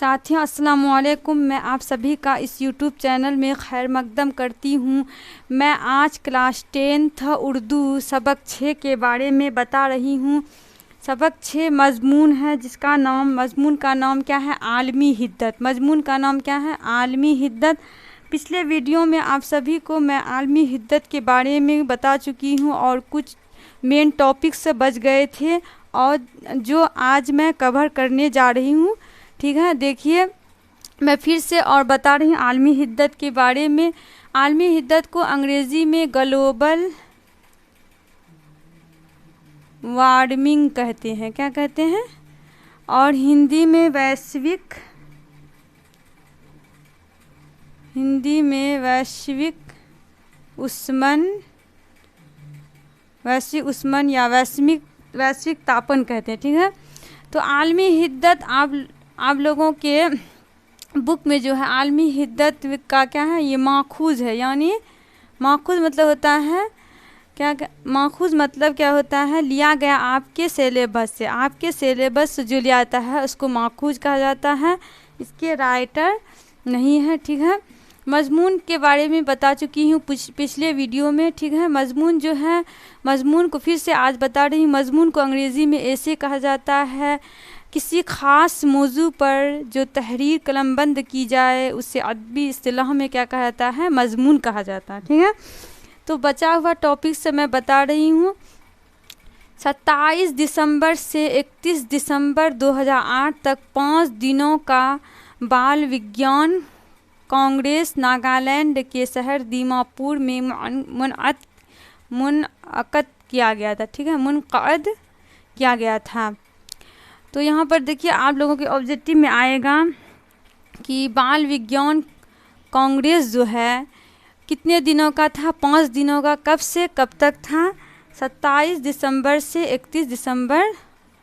साथियों अस्सलाम वालेकुम। मैं आप सभी का इस यूट्यूब चैनल में खैर मकदम करती हूँ। मैं आज क्लास 10th उर्दू सबक 6 के बारे में बता रही हूँ। सबक 6 मज़मून है, जिसका नाम मज़मून का नाम क्या है? आलमी हिद्दत। मज़मून का नाम क्या है? आलमी हिद्दत। पिछले वीडियो में आप सभी को मैं आलमी हिद्दत के बारे में बता चुकी हूँ और कुछ मेन टॉपिक्स से बच गए थे और जो आज मैं कवर करने जा रही हूँ। ठीक है, देखिए मैं फिर से और बता रही हूँ आलमी हिद्दत के बारे में। आलमी हिद्दत को अंग्रेज़ी में ग्लोबल वार्मिंग कहते हैं। क्या कहते हैं? और हिंदी में वैश्विक वैश्विक उष्मन या वैश्विक तापन कहते हैं। ठीक है, तो आलमी हिद्दत आप लोगों के बुक में जो है आलमी हिद्दत का क्या है? ये माखूज है। यानी माखूज मतलब होता है क्या? माखूज मतलब क्या होता है? लिया गया आपके सिलेबस से। आपके सिलेबस से जो लिया जाता है उसको माखूज कहा जाता है। इसके राइटर नहीं है। ठीक है, मज़मून के बारे में बता चुकी हूँ पिछले वीडियो में। ठीक है, मज़मून जो है, मज़मून को फिर से आज बता रही हूँ। मज़मून को अंग्रेज़ी में ऐसे कहा जाता है, किसी ख़ास मौजू पर जो तहरीर कलमबंद की जाए उसे अदबी इस्तिलाह में क्या कहा जाता है? मज़मून कहा जाता है। ठीक है, तो बचा हुआ टॉपिक से मैं बता रही हूँ। 27 दिसंबर से 31 दिसंबर 2008 तक 5 दिनों का बाल विज्ञान कांग्रेस नागालैंड के शहर दीमापुर में मुनअक़द किया गया था। ठीक है, मुनक़द किया गया था। तो यहाँ पर देखिए आप लोगों के ऑब्जेक्टिव में आएगा कि बाल विज्ञान कांग्रेस जो है कितने दिनों का था? 5 दिनों का। कब से कब तक था? 27 दिसंबर से 31 दिसंबर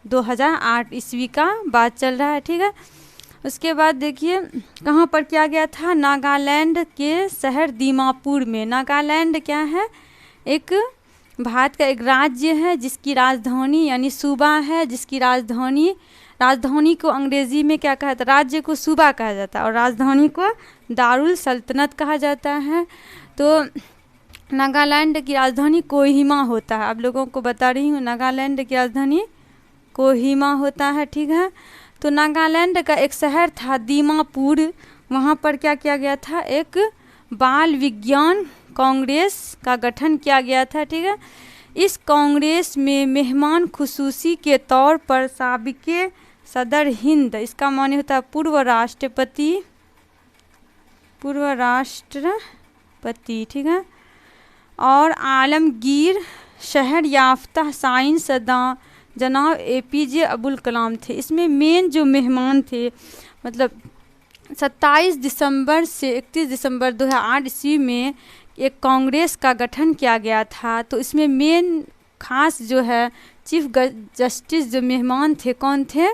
2008 ईस्वी का बात चल रहा है। ठीक है, उसके बाद देखिए कहाँ पर किया गया था? नागालैंड के शहर दीमापुर में। नागालैंड क्या है? एक भारत का एक राज्य है जिसकी राजधानी यानी सूबा है, जिसकी राजधानी को अंग्रेज़ी में क्या कहा जाता है? राज्य को सूबा कहा जाता है और राजधानी को दारुल सल्तनत कहा जाता है। तो नागालैंड की राजधानी कोहिमा होता है। आप लोगों को बता रही हूँ नागालैंड की राजधानी कोहिमा होता है। ठीक है, तो नागालैंड का एक शहर था दीमापुर, वहाँ पर क्या किया गया था? एक बाल विज्ञान कांग्रेस का गठन किया गया था। ठीक है, इस कांग्रेस में मेहमान खुसूसी के तौर पर साबिक़े सदर हिंद, इसका माने होता है पूर्व राष्ट्रपति। ठीक है, और आलमगीर शहर याफ्ता साइंसदां जनाब APJ अब्दुल कलाम थे। इसमें मेन जो मेहमान थे, मतलब 27 दिसंबर से 31 दिसंबर 2008 ईस्वी में एक कांग्रेस का गठन किया गया था। तो इसमें मेन खास जो है चीफ जस्टिस जो मेहमान थे, कौन थे?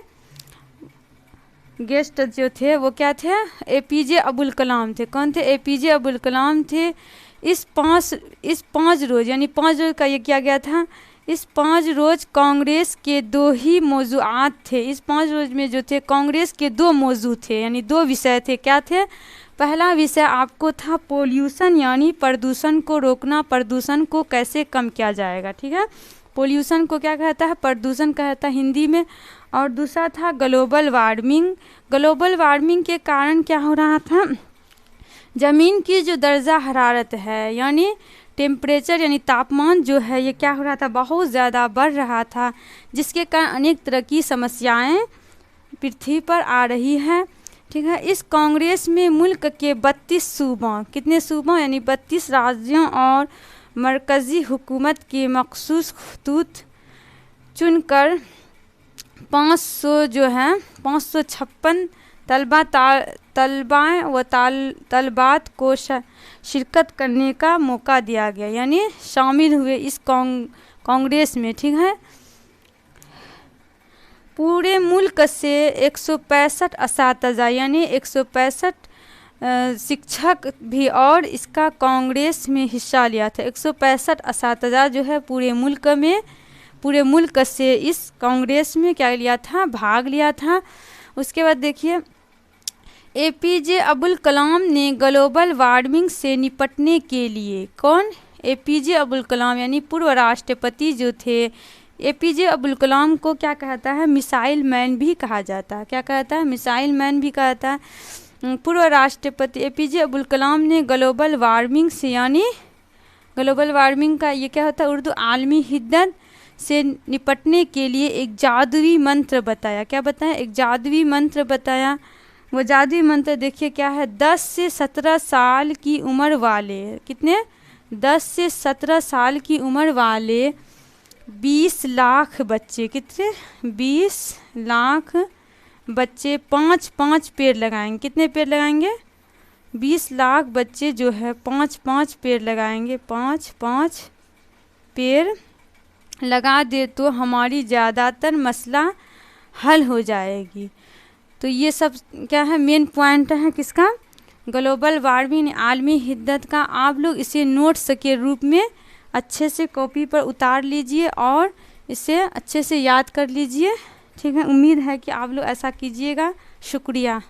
गेस्ट जो थे वो क्या थे? APJ अब्दुल कलाम थे। कौन थे? APJ अब्दुल कलाम थे। इस पाँच रोज़ यानी 5 रोज़ का ये किया गया था। इस 5 रोज़ कांग्रेस के 2 ही मौज़ूआत थे। इस 5 रोज़ में जो थे कांग्रेस के 2 मौज़ू थे, यानी 2 विषय थे। क्या थे? पहला विषय आपको था पोल्यूशन, यानी प्रदूषण को रोकना, प्रदूषण को कैसे कम किया जाएगा। ठीक है, पोल्यूशन को क्या कहता है? प्रदूषण कहता है हिंदी में। और दूसरा था ग्लोबल वार्मिंग। ग्लोबल वार्मिंग के कारण क्या हो रहा था? ज़मीन की जो दर्जा हरारत है यानी टेम्परेचर यानी तापमान जो है ये क्या हो रहा था? बहुत ज़्यादा बढ़ रहा था, जिसके कारण अनेक तरह की समस्याएं पृथ्वी पर आ रही हैं। ठीक है, इस कांग्रेस में मुल्क के 32 सूबों, कितने सूबों यानी 32 राज्यों और मरकज़ी हुकूमत के मखसूस खतूत चुनकर 500 जो है 556 तलबाएँ व तलबात को शिरकत करने का मौका दिया गया, यानी शामिल हुए इस कांग्रेस में। ठीक है, पूरे मुल्क से 165 असातिज़ा यानी 165 शिक्षक भी और इसका कांग्रेस में हिस्सा लिया था। 165 असातिज़ा जो है पूरे मुल्क से इस कांग्रेस में क्या लिया था? भाग लिया था। उसके बाद देखिए एपीजे अब्दुल कलाम ने ग्लोबल वार्मिंग से निपटने के लिए, कौन? एपीजे अब्दुल कलाम यानी पूर्व राष्ट्रपति जो थे। एपीजे अब्दुल कलाम को क्या कहता है? मिसाइल मैन भी कहा जाता है। क्या कहता है? मिसाइल मैन भी कहता है। पूर्व राष्ट्रपति एपीजे अब्दुल कलाम ने ग्लोबल वार्मिंग से, यानी ग्लोबल वार्मिंग का ये क्या होता है? उर्दू आलमी हिद्दत से निपटने के लिए एक जादुई मंत्र बताया। क्या बताया? एक जादुई मंत्र बताया। वो जादुई मंत्र देखिए क्या है? 10 से 17 साल की उम्र वाले, कितने? 10 से 17 साल की उम्र वाले 20 लाख बच्चे, कितने? 20 लाख बच्चे 5-5 पेड़ लगाएंगे। कितने पेड़ लगाएंगे? 20 लाख बच्चे जो है 5-5 पेड़ लगाएंगे। 5-5 पेड़ लगा दे तो हमारी ज़्यादातर मसला हल हो जाएगी। तो ये सब क्या है? मेन पॉइंट है किसका? ग्लोबल वार्मिंग आलमी हिद्दत का। आप लोग इसे नोट्स के रूप में अच्छे से कॉपी पर उतार लीजिए और इसे अच्छे से याद कर लीजिए। ठीक है, उम्मीद है कि आप लोग ऐसा कीजिएगा। शुक्रिया।